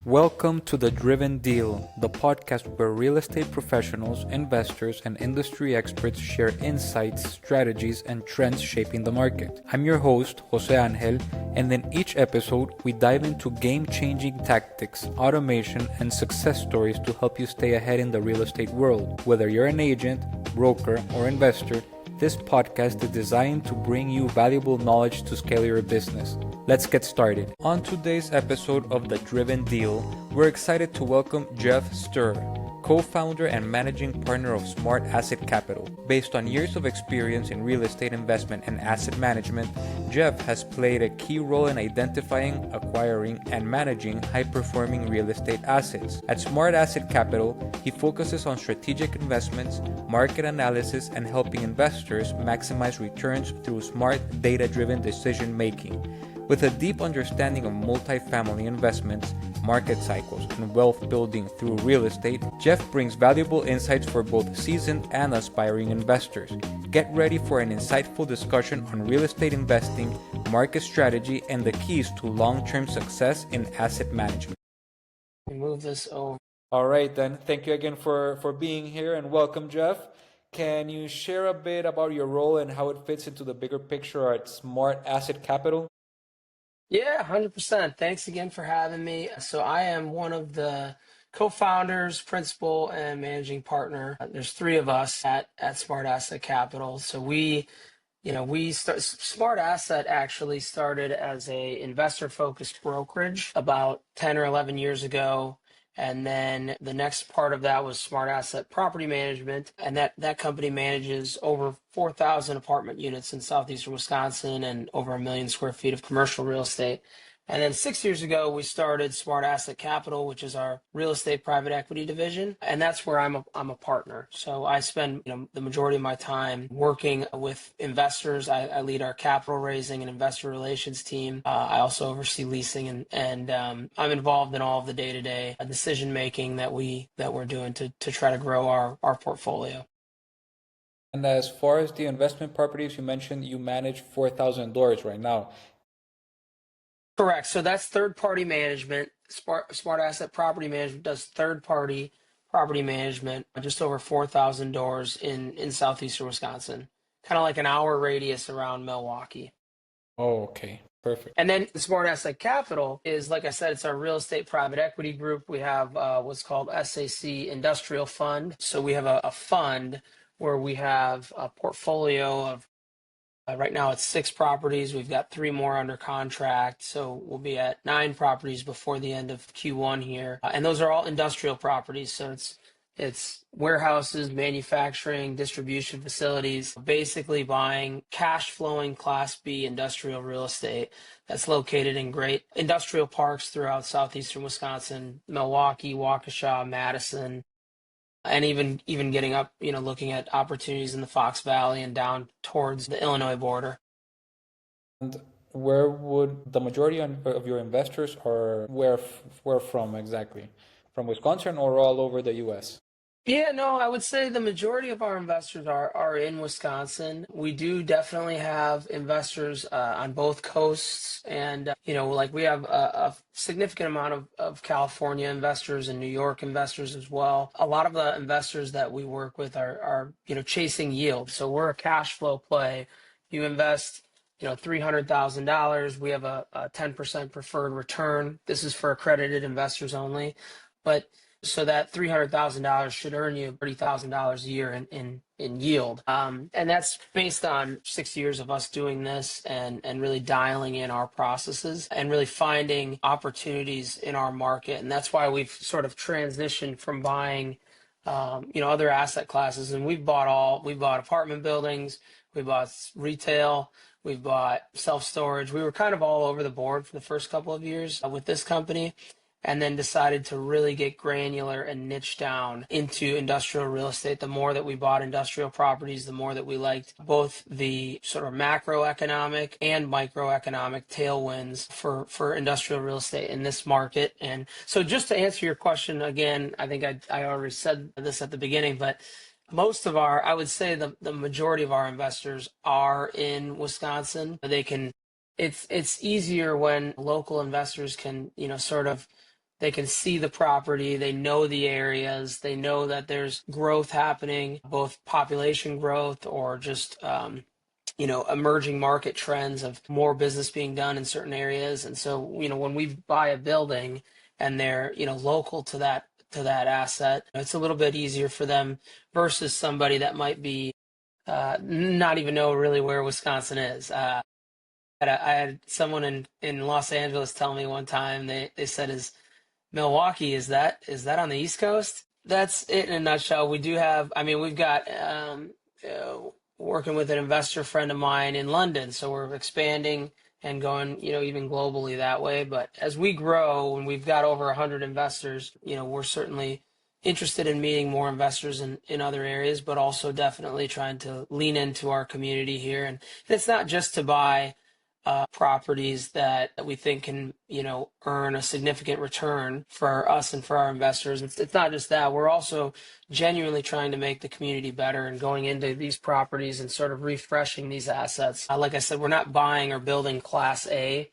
Welcome to The Driven Deal, the podcast where real estate professionals, investors, and industry experts share insights, strategies, and trends shaping the market. I'm your host, Jose Angel, and in each episode, we dive into game-changing tactics, automation, and success stories to help you stay ahead in the real estate world. Whether you're an agent, broker, or investor, this podcast is designed to bring you valuable knowledge to scale your business. Let's get started. On today's episode of The Driven Deal, we're excited to welcome Geoff Stuhr, co-founder and managing partner of Smart Asset Capital. Based on years of experience in real estate investment and asset management, Geoff has played a key role in identifying, acquiring, and managing high-performing real estate assets. At Smart Asset Capital, he focuses on strategic investments, market analysis, and helping investors maximize returns through smart, data-driven decision-making. With a deep understanding of multifamily investments, market cycles, and wealth building through real estate, Geoff brings valuable insights for both seasoned and aspiring investors. Get ready for an insightful discussion on real estate investing, market strategy, and the keys to long-term success in asset management. Move this over. All right, then. Thank you again for being here and welcome, Geoff. Can you share a bit about your role and how it fits into the bigger picture at Smart Asset Capital? Yeah, 100%. Thanks again for having me. So I am one of the co-founders, principal, and managing partner. There's three of us at Smart Asset Capital. So Smart Asset actually started as a investor-focused brokerage about 10 or 11 years ago. And then the next part of that was Smart Asset Property Management. And that company manages over 4,000 apartment units in southeastern Wisconsin and over 1 million square feet of commercial real estate. And then 6 years ago, we started Smart Asset Capital, which is our real estate private equity division. And that's where I'm a partner. So I spend the majority of my time working with investors. I lead our capital raising and investor relations team. I also oversee leasing and I'm involved in all of the day-to-day decision making that we're doing to try to grow our portfolio. And as far as the investment properties, you mentioned you manage 4,000 doors right now. Correct. So that's third-party management. Smart Asset Property Management does third-party property management, just over 4,000 doors in southeastern Wisconsin, kind of like an hour radius around Milwaukee. Oh, okay. Perfect. And then Smart Asset Capital is, like I said, it's our real estate private equity group. We have what's called SAC Industrial Fund. So we have a fund where we have a portfolio of right now it's 6 properties. We've got 3 more under contract. So we'll be at 9 properties before the end of Q1 here. And those are all industrial properties. So it's warehouses, manufacturing, distribution facilities, basically buying cash flowing Class B industrial real estate that's located in great industrial parks throughout southeastern Wisconsin, Milwaukee, Waukesha, Madison, and even getting up, looking at opportunities in the Fox Valley and down towards the Illinois border. And where would the majority of your investors are where from exactly? From Wisconsin or all over the US? Yeah, no, I would say the majority of our investors are in Wisconsin. We do definitely have investors on both coasts, and like we have a significant amount of California investors and New York investors as well. A lot of the investors that we work with are chasing yield. So we're a cash flow play. You invest $300,000. We have a 10% preferred return. This is for accredited investors only, but so that $300,000 should earn you $30,000 a year in yield. And that's based on 6 years of us doing this and really dialing in our processes and really finding opportunities in our market. And that's why we've sort of transitioned from buying other asset classes. And we bought apartment buildings, we bought retail, we've bought self-storage. We were kind of all over the board for the first couple of years with this company, and then decided to really get granular and niche down into industrial real estate. The more that we bought industrial properties, the more that we liked both the sort of macroeconomic and microeconomic tailwinds for industrial real estate in this market. And so just to answer your question again, I think I already said this at the beginning, but I would say the majority of our investors are in Wisconsin. It's easier when local investors can, sort of They can see the property, they know the areas, they know that there's growth happening, both population growth or just emerging market trends of more business being done in certain areas. And so, when we buy a building and they're, local to that asset, it's a little bit easier for them versus somebody that might be not even know really where Wisconsin is. I had someone in Los Angeles tell me one time, they said, "Is Milwaukee, is that on the East Coast?" That's it in a nutshell. We do have, I mean, we've got working with an investor friend of mine in London, so we're expanding and going, even globally that way. But as we grow, and we've got over 100 investors, we're certainly interested in meeting more investors in other areas, but also definitely trying to lean into our community here. And it's not just to buy properties that we think can, earn a significant return for us and for our investors. It's not just that. We're also genuinely trying to make the community better and going into these properties and sort of refreshing these assets. Like I said, we're not buying or building Class A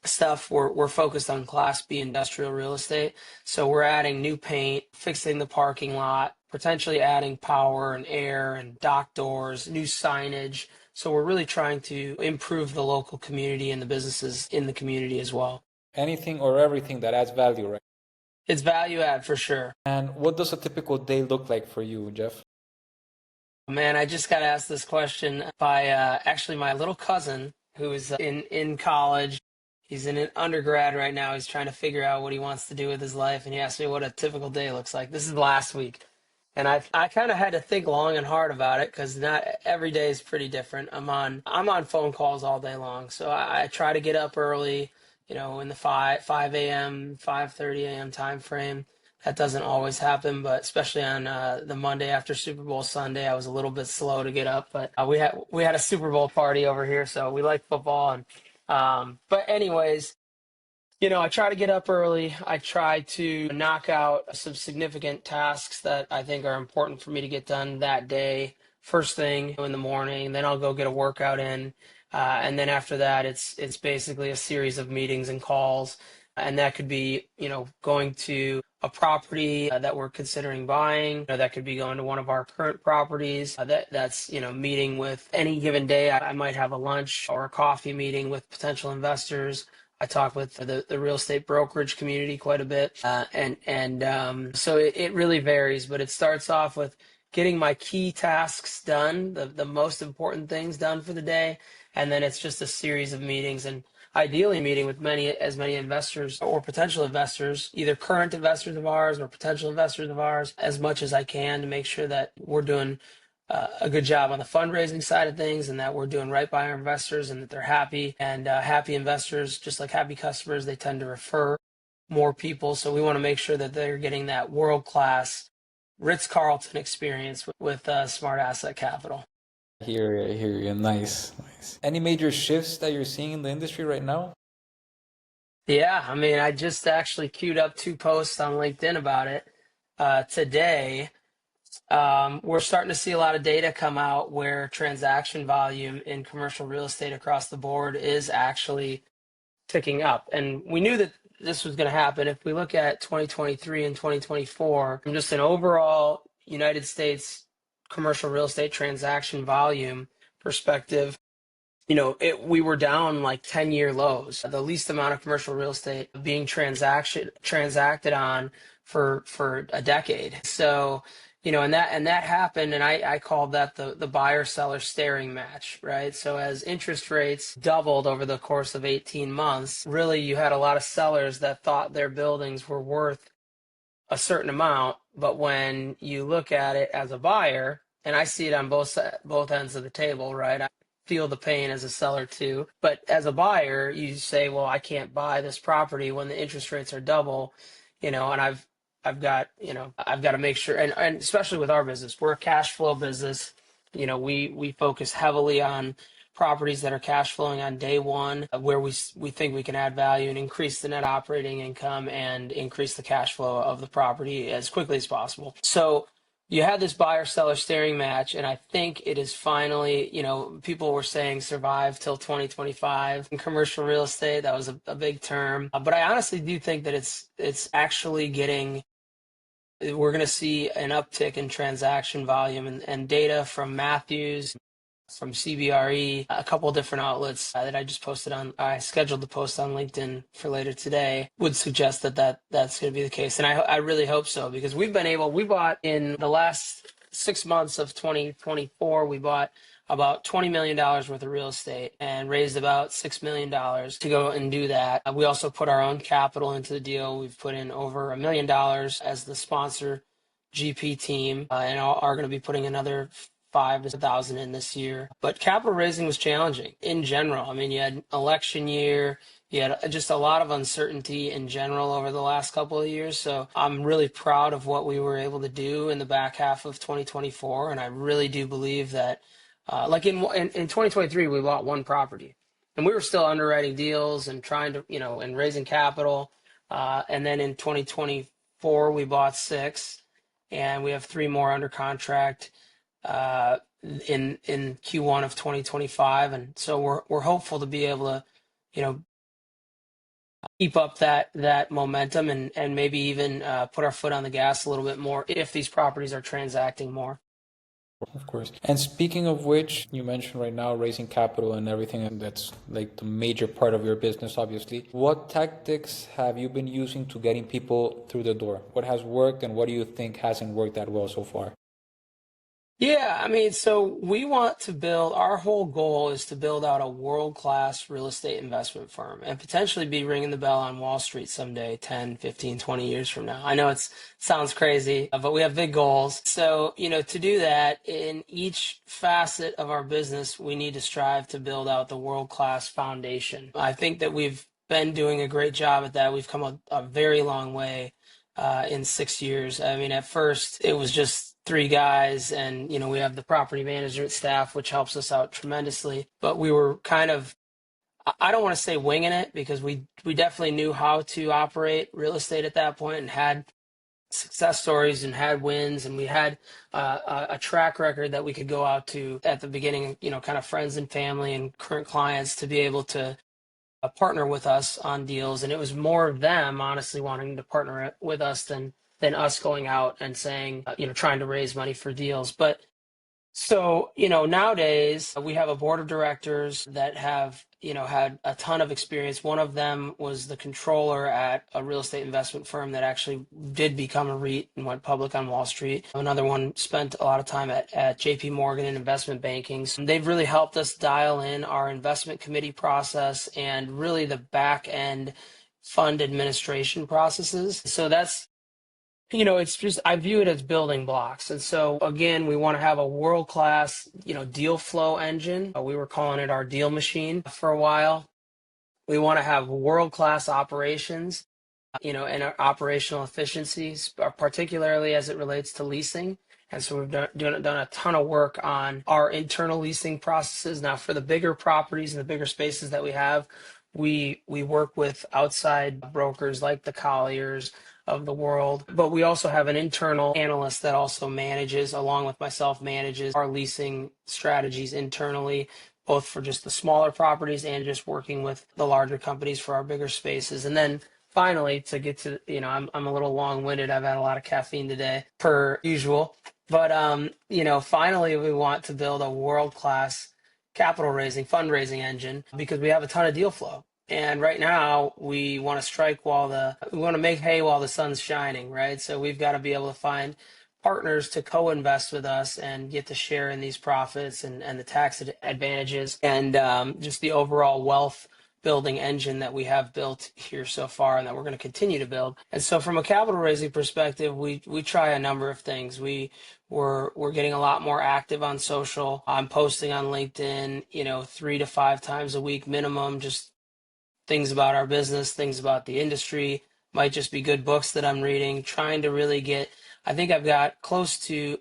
stuff. We're focused on Class B industrial real estate. So we're adding new paint, fixing the parking lot, potentially adding power and air and dock doors, new signage. So we're really trying to improve the local community and the businesses in the community as well. Anything or everything that adds value, right? It's value add for sure. And what does a typical day look like for you, Geoff? Man, I just got asked this question by actually my little cousin who is in college. He's in an undergrad right now. He's trying to figure out what he wants to do with his life. And he asked me what a typical day looks like. This is last week. And I kind of had to think long and hard about it because not every day is pretty different. I'm on phone calls all day long. So I try to get up early, in the 5 a.m., 5:30 a.m. time frame. That doesn't always happen, but especially on the Monday after Super Bowl Sunday, I was a little bit slow to get up. But we had a Super Bowl party over here, so we like football. And but anyways, I try to get up early. I try to knock out some significant tasks that I think are important for me to get done that day, first thing in the morning. Then I'll go get a workout in, and then after that, it's basically a series of meetings and calls, and that could be going to a property that we're considering buying. That could be going to one of our current properties. That's meeting with any given day. I might have a lunch or a coffee meeting with potential investors. I talk with the real estate brokerage community quite a bit, so it really varies. But it starts off with getting my key tasks done, the most important things done for the day, and then it's just a series of meetings, and ideally meeting with as many investors or potential investors, either current investors of ours or potential investors of ours, as much as I can to make sure that we're doing a good job on the fundraising side of things and that we're doing right by our investors and that they're happy. And happy investors, just like happy customers, they tend to refer more people. So we want to make sure that they're getting that world-class Ritz-Carlton experience with Smart Asset Capital. I hear you. Nice. Any major shifts that you're seeing in the industry right now? Yeah, I mean, I just actually queued up 2 posts on LinkedIn about it today. We're starting to see a lot of data come out where transaction volume in commercial real estate across the board is actually ticking up. And we knew that this was going to happen. If we look at 2023 and 2024, from just an overall United States commercial real estate transaction volume perspective, we were down like 10-year lows, the least amount of commercial real estate being transacted on for a decade. So, and that happened, and I called that the buyer seller staring match, right? So as interest rates doubled over the course of 18 months, really you had a lot of sellers that thought their buildings were worth a certain amount, but when you look at it as a buyer, and I see it on both ends of the table, right? I feel the pain as a seller too, but as a buyer, you say, well, I can't buy this property when the interest rates are double, and I've got to make sure, and especially with our business, we're a cash flow business. We focus heavily on properties that are cash flowing on day one, where we think we can add value and increase the net operating income and increase the cash flow of the property as quickly as possible. So you had this buyer-seller staring match, and I think it is finally, people were saying survive till 2025 in commercial real estate. That was a big term. But I honestly do think that it's actually we're going to see an uptick in transaction volume, and data from Matthews, from CBRE, a couple of different outlets that I scheduled to post on LinkedIn for later today, would suggest that's going to be the case. And I really hope so, because we bought in the last 6 months of 2024, we bought about $20 million worth of real estate and raised about $6 million to go and do that. We also put our own capital into the deal. We've put in over $1 million as the sponsor GP team, and are going to be putting another 5,000 in this year. But capital raising was challenging in general. I mean, you had election year, you had just a lot of uncertainty in general over the last couple of years. So I'm really proud of what we were able to do in the back half of 2024. And I really do believe that, like in 2023, we bought one property, and we were still underwriting deals and trying to, and raising capital. And then in 2024, we bought six, and we have three more under contract in Q1 of 2025, and so we're hopeful to be able to, keep up that momentum, and maybe even put our foot on the gas a little bit more if these properties are transacting more. Of course. And speaking of which, you mentioned right now raising capital and everything, and that's like the major part of your business, obviously. What tactics have you been using to getting people through the door? What has worked, and what do you think hasn't worked that well so far? Yeah, I mean, so our whole goal is to build out a world-class real estate investment firm and potentially be ringing the bell on Wall Street someday, 10, 15, 20 years from now. I know it sounds crazy, but we have big goals. So, to do that in each facet of our business, we need to strive to build out the world-class foundation. I think that we've been doing a great job at that. We've come a very long way in 6 years. I mean, at first it was just three guys, and we have the property management staff, which helps us out tremendously. But we were kind of, I don't want to say winging it, because we definitely knew how to operate real estate at that point and had success stories and had wins, and we had a track record that we could go out to at the beginning, kind of friends and family and current clients to be able to partner with us on deals. And it was more of them honestly wanting to partner with us than us going out and saying, trying to raise money for deals. But so, nowadays we have a board of directors that have, had a ton of experience. One of them was the controller at a real estate investment firm that actually did become a REIT and went public on Wall Street. Another one spent a lot of time at JP Morgan in investment banking. So they've really helped us dial in our investment committee process and really the back end fund administration processes. So that's, it's just, I view it as building blocks. And so, again, we want to have a world-class, deal flow engine. We were calling it our deal machine for a while. We want to have world-class operations, and our operational efficiencies, particularly as it relates to leasing. And so we've done a ton of work on our internal leasing processes. Now, for the bigger properties and the bigger spaces that we have, we work with outside brokers like the Colliers of the world, but we also have an internal analyst that also along with myself, manages our leasing strategies internally, both for just the smaller properties and just working with the larger companies for our bigger spaces. And then finally, to get to, I'm a little long-winded. I've had a lot of caffeine today, per usual. But, finally, we want to build a world-class fundraising engine, because we have a ton of deal flow. And right now, we want to make hay while the sun's shining, right? So we've got to be able to find partners to co-invest with us and get to share in these profits and the tax advantages and just the overall wealth building engine that we have built here so far and that we're going to continue to build. And so from a capital raising perspective, we try a number of things. We're getting a lot more active on social. I'm posting on LinkedIn, 3 to 5 times a week minimum, just things about our business, things about the industry, might just be good books that I'm reading, trying to really I think I've got close to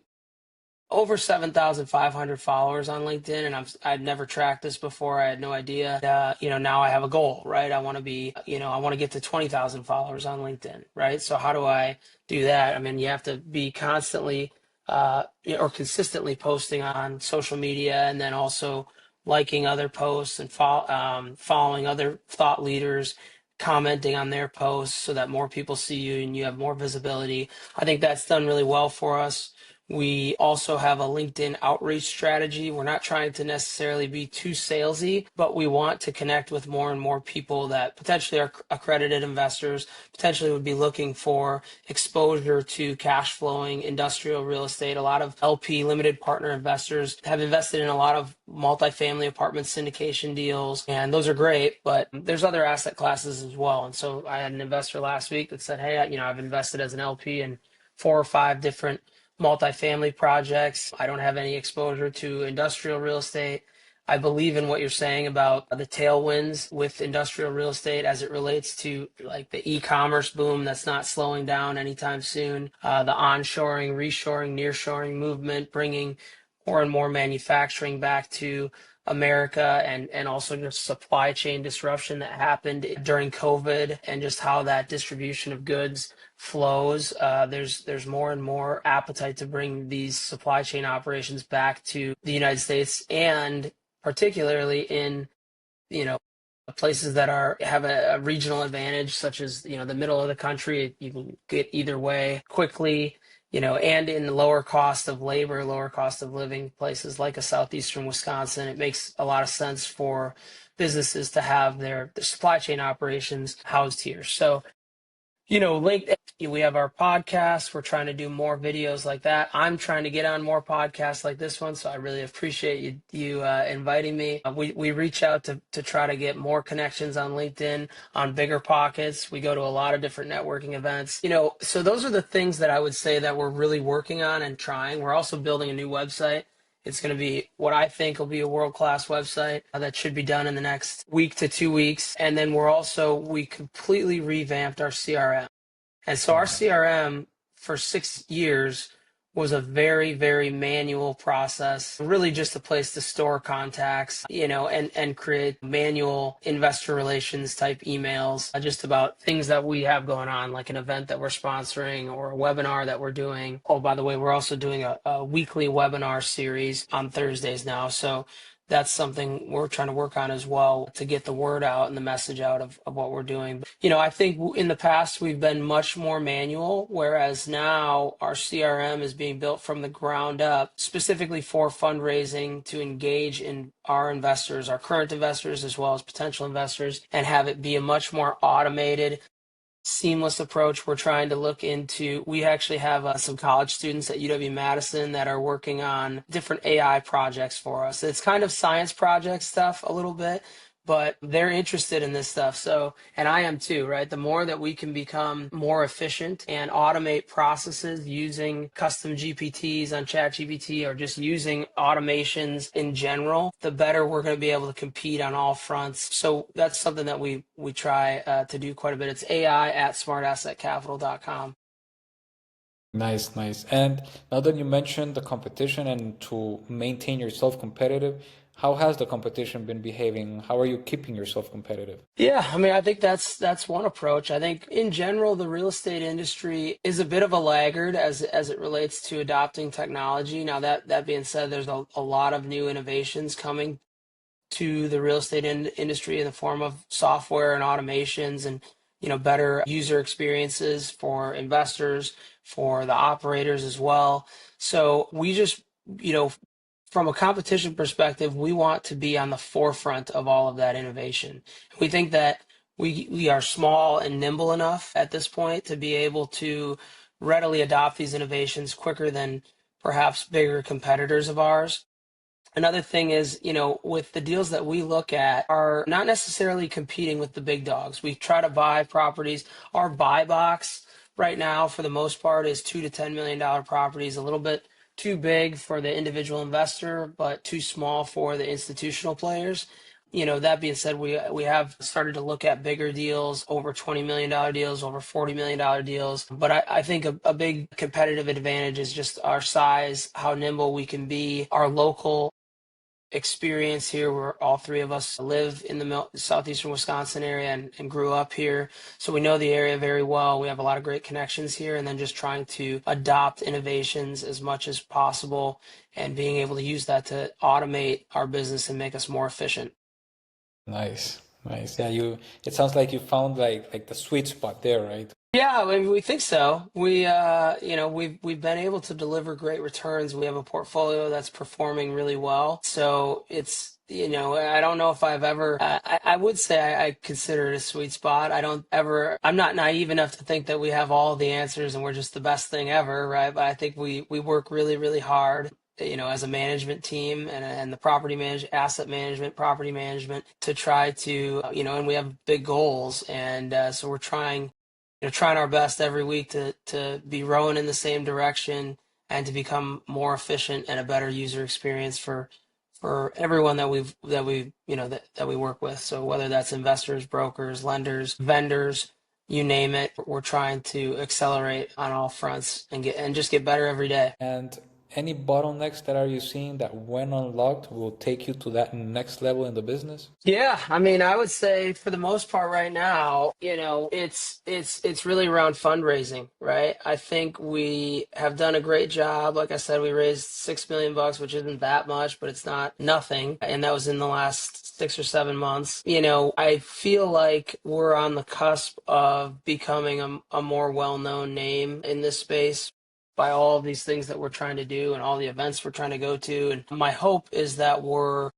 over 7,500 followers on LinkedIn, and I'd never tracked this before. I had no idea. Now I have a goal, right? I want to get to 20,000 followers on LinkedIn, right? So how do I do that? I mean, you have to be constantly or consistently posting on social media, and then also liking other posts and following other thought leaders, commenting on their posts so that more people see you and you have more visibility. I think that's done really well for us. We also have a LinkedIn outreach strategy. We're not trying to necessarily be too salesy, but we want to connect with more and more people that potentially are accredited investors, potentially would be looking for exposure to cash flowing industrial real estate. A lot of LP limited partner investors have invested in a lot of multifamily apartment syndication deals, and those are great, but there's other asset classes as well. And so I had an investor last week that said, hey, I've invested as an LP in 4 or 5 different multifamily projects. I don't have any exposure to industrial real estate. I believe in what you're saying about the tailwinds with industrial real estate as it relates to like the e-commerce boom that's not slowing down anytime soon, the onshoring, reshoring, nearshoring movement, bringing more and more manufacturing back to America, and also just supply chain disruption that happened during COVID, and just how that distribution of goods flows. There's more and more appetite to bring these supply chain operations back to the United States, and particularly in, places that have a regional advantage, such as, the middle of the country. You can get either way quickly, and in the lower cost of labor, lower cost of living places like a southeastern Wisconsin. It makes a lot of sense for businesses to have their supply chain operations housed here. So, we have our podcast. We're trying to do more videos like that. I'm trying to get on more podcasts like this one, so I really appreciate you inviting me. We reach out to try to get more connections on LinkedIn, on Bigger Pockets. We go to a lot of different networking events. So those are the things that I would say that we're really working on and trying. We're also building a new website. It's going to be what I think will be a world-class website that should be done in the next week to 2 weeks. And then we completely revamped our CRM. And so our CRM for 6 years was a very, very manual process, really just a place to store contacts, and create manual investor relations type emails, just about things that we have going on, like an event that we're sponsoring or a webinar that we're doing. Oh, by the way, we're also doing a weekly webinar series on Thursdays now. So that's something we're trying to work on as well, to get the word out and the message out of what we're doing. I think in the past we've been much more manual, whereas now our CRM is being built from the ground up, specifically for fundraising, to engage in our investors, our current investors, as well as potential investors, and have it be a much more automated, seamless approach. We're trying to look into, we actually have some college students at UW-Madison that are working on different AI projects for us. It's kind of science project stuff a little bit, but they're interested in this stuff. So, and I am too, right? The more that we can become more efficient and automate processes using custom GPTs on ChatGPT, or just using automations in general, the better we're going to be able to compete on all fronts. So that's something that we try to do quite a bit. It's AI@smartassetcapital.com. Nice, nice. And now that you mentioned the competition and to maintain yourself competitive, how has the competition been behaving? How are you keeping yourself competitive? Yeah, I think that's one approach. I think in general, the real estate industry is a bit of a laggard as it relates to adopting technology. Now that being said, there's a lot of new innovations coming to the real estate industry in the form of software and automations, and better user experiences for investors, for the operators as well. So we just, from a competition perspective, we want to be on the forefront of all of that innovation. We think that we are small and nimble enough at this point to be able to readily adopt these innovations quicker than perhaps bigger competitors of ours. Another thing is, with the deals that we look at are not necessarily competing with the big dogs. We try to buy properties. Our buy box right now, for the most part, is $2 to $10 million properties, a little bit too big for the individual investor, but too small for the institutional players. That being said, we have started to look at bigger deals, over $20 million deals, over $40 million deals. But I think a big competitive advantage is just our size, how nimble we can be, our local experience here. Where all three of us live in the southeastern Wisconsin area and grew up here. So we know the area very well. We have a lot of great connections here, and then just trying to adopt innovations as much as possible and being able to use that to automate our business and make us more efficient. Nice, nice. Yeah, it sounds like you found like the sweet spot there, right? Yeah, I mean, we think so. We've been able to deliver great returns. We have a portfolio that's performing really well. So it's, I don't know if I've ever, I would say I consider it a sweet spot. I'm not naive enough to think that we have all the answers and we're just the best thing ever, right? But I think we work really, really hard, as a management team and the asset management, property management to try to, and we have big goals. And so we're trying our best every week to be rowing in the same direction and to become more efficient and a better user experience for everyone that we work with. So whether that's investors, brokers, lenders, vendors, you name it, we're trying to accelerate on all fronts and just get better every day. And any bottlenecks that are you seeing that when unlocked will take you to that next level in the business? Yeah, I mean, I would say for the most part right now, it's really around fundraising, right? I think we have done a great job. Like I said, we raised $6 million, which isn't that much, but it's not nothing. And that was in the last 6 or 7 months. I feel like we're on the cusp of becoming a more well-known name in this space by all of these things that we're trying to do and all the events we're trying to go to. And my hope is that we're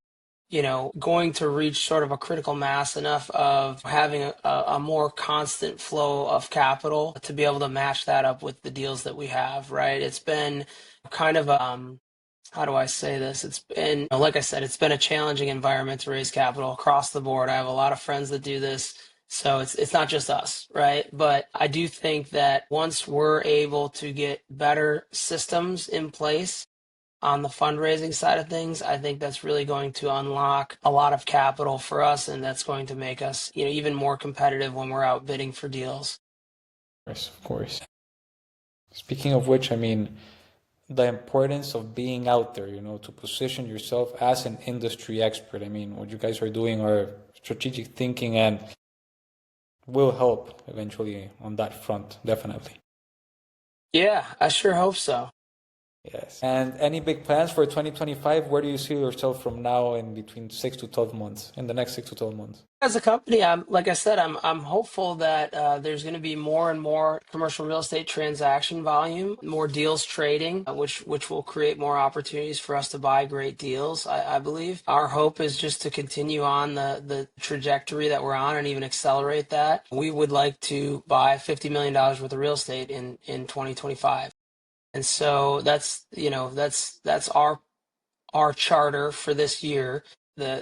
going to reach sort of a critical mass enough of having a more constant flow of capital to be able to match that up with the deals that we have, right? It's been kind of, how do I say this? It's been, like I said, it's been a challenging environment to raise capital across the board. I have a lot of friends that do this. So it's not just us, right? But I do think that once we're able to get better systems in place on the fundraising side of things, I think that's really going to unlock a lot of capital for us, and that's going to make us, even more competitive when we're out bidding for deals. Yes, of course. Speaking of which, I mean, the importance of being out there, to position yourself as an industry expert. I mean, what you guys are doing are strategic thinking and will help eventually on that front, definitely. Yeah, I sure hope so. Yes. And any big plans for 2025? Where do you see yourself from now in between 6 to 12 months, in the next 6 to 12 months? As a company, like I said, I'm hopeful that there's going to be more and more commercial real estate transaction volume, more deals trading, which will create more opportunities for us to buy great deals. I believe our hope is just to continue on the trajectory that we're on and even accelerate that. We would like to buy $50 million worth of real estate in 2025, and so that's our charter for this year.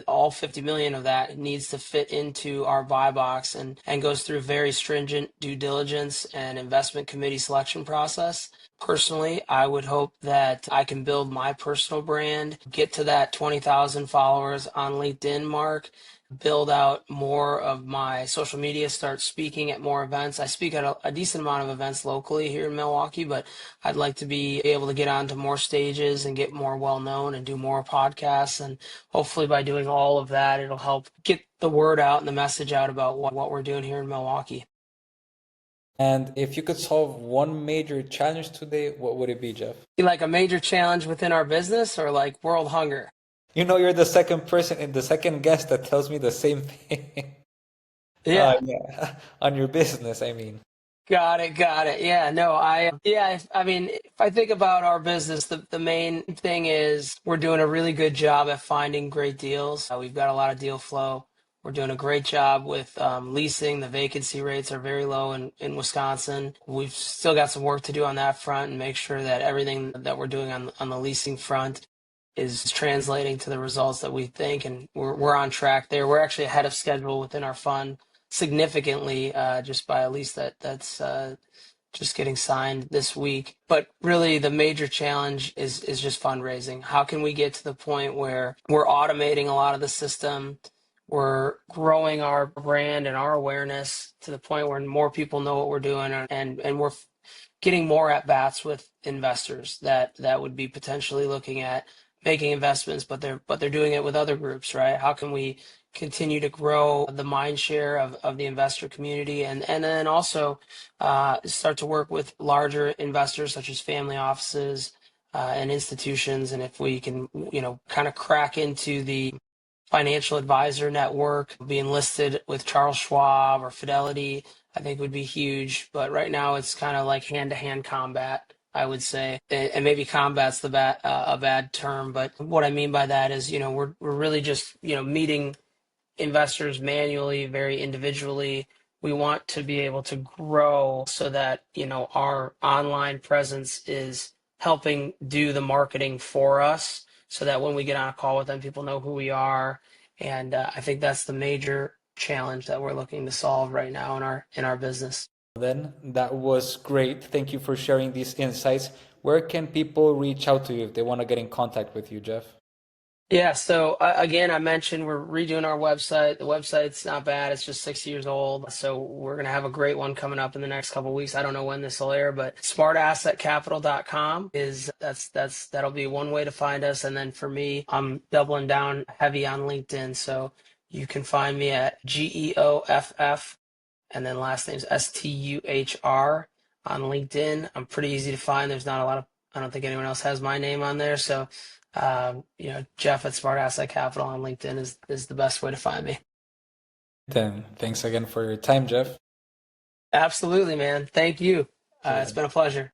All 50 million of that needs to fit into our buy box and goes through very stringent due diligence and investment committee selection process. Personally, I would hope that I can build my personal brand, get to that 20,000 followers on LinkedIn mark, build out more of my social media, start speaking at more events. I speak at a decent amount of events locally here in Milwaukee, but I'd like to be able to get onto more stages and get more well known and do more podcasts. And hopefully by doing all of that, it'll help get the word out and the message out about what we're doing here in Milwaukee. And if you could solve one major challenge today, what would it be, Geoff? Like a major challenge within our business or like world hunger? You're the second person and the second guest that tells me the same thing. Yeah. Yeah, on your business, I mean. Got it. Yeah, no, I mean, if I think about our business, the main thing is we're doing a really good job at finding great deals. We've got a lot of deal flow. We're doing a great job with leasing. The vacancy rates are very low in Wisconsin. We've still got some work to do on that front and make sure that everything that we're doing on the leasing front is translating to the results that we think, and we're on track there. We're actually ahead of schedule within our fund significantly, just by a lease that's just getting signed this week. But really, the major challenge is just fundraising. How can we get to the point where we're automating a lot of the system? We're growing our brand and our awareness to the point where more people know what we're doing, and we're getting more at bats with investors that would be potentially looking at making investments, but they're doing it with other groups, right? How can we continue to grow the mind share of the investor community, and then also start to work with larger investors such as family offices and institutions, and if we can, kind of crack into the financial advisor network, being listed with Charles Schwab or Fidelity, I think would be huge. But right now it's kind of like hand-to-hand combat, I would say. And maybe combat's a bad term, but what I mean by that is, we're really just, meeting investors manually, very individually. We want to be able to grow so that, our online presence is helping do the marketing for us so that when we get on a call with them, people know who we are. And I think that's the major challenge that we're looking to solve right now in our business. Then that was great. Thank you for sharing these insights. Where can people reach out to you if they want to get in contact with you, Geoff? Yeah, so again, I mentioned we're redoing our website. The website's not bad. It's just 6 years old. So we're going to have a great one coming up in the next couple of weeks. I don't know when this will air, but smartassetcapital.com that'll be one way to find us. And then for me, I'm doubling down heavy on LinkedIn. So you can find me at Geoff and then last name's Stuhr on LinkedIn. I'm pretty easy to find. There's not a lot of, I don't think anyone else has my name on there. So Geoff at Smart Asset Capital on LinkedIn is the best way to find me. Then thanks again for your time, Geoff. Absolutely, man. Thank you. It's been a pleasure.